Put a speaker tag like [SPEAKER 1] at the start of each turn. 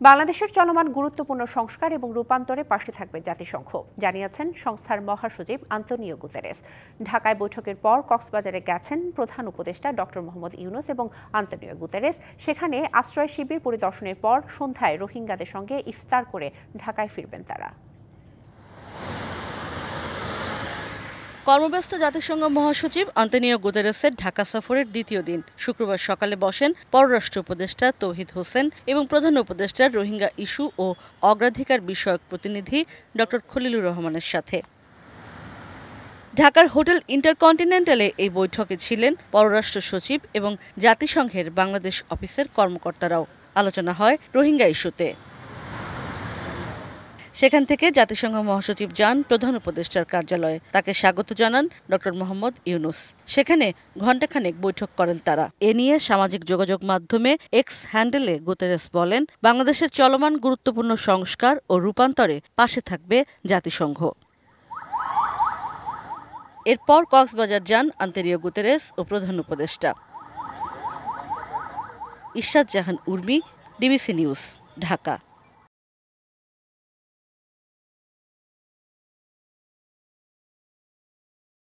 [SPEAKER 1] বাংলাদেশের চলমান গুরুত্বপূর্ণ সংস্কার এবং রূপান্তরে পাশে থাকবে জাতিসংঘ, জানিয়েছেন সংস্থার মহাসচিব আন্তোনিও গুতেরেস। ঢাকায় বৈঠকের পর কক্সবাজারে গেছেন প্রধান উপদেষ্টা ডক্টর মোহাম্মদ ইউনূস এবং আন্তোনিও গুতেরেস। সেখানে আশ্রয় শিবির পরিদর্শনের পর সন্ধ্যায় রোহিঙ্গাদের সঙ্গে ইফতার করে ঢাকায় ফিরবেন তারা।
[SPEAKER 2] কর্মব্যস্ত জাতিসংঘ মহাসচিব আন্তোনিও গুতেরেসের ঢাকা সফরের দ্বিতীয় দিন শুক্রবার সকালে বসেন পররাষ্ট্র উপদেষ্টা তৌহিদ হোসেন এবং প্রধান উপদেষ্টার রোহিঙ্গা ইস্যু ও অগ্রাধিকার বিষয়ক প্রতিনিধি ডক্টর খলিলুর রহমানের সাথে। ঢাকার হোটেল ইন্টারকন্টিনেন্টালে এই বৈঠকে ছিলেন পররাষ্ট্র সচিব এবং জাতিসংঘের বাংলাদেশ অফিসের কর্মকর্তারাও। আলোচনা হয় রোহিঙ্গা ইস্যুতে। সেখান থেকে জাতিসংঘ মহাসচিব যান প্রধান উপদেষ্টার কার্যালয়ে। তাকে স্বাগত জানান ডক্টর মোহাম্মদ ইউনূস। সেখানে ঘণ্টাখানেক বৈঠক করেন তারা। এ নিয়ে সামাজিক যোগাযোগ মাধ্যমে এক্স হ্যান্ডেলে গুতেরেস বলেন, বাংলাদেশের চলমান গুরুত্বপূর্ণ সংস্কার ও রূপান্তরে পাশে থাকবে জাতিসংঘ। এরপর কক্সবাজার যান আন্তোনিও গুতেরেস ও প্রধান উপদেষ্টা। ইশরাত জাহান উর্মি, ডিবিসি নিউজ, ঢাকা।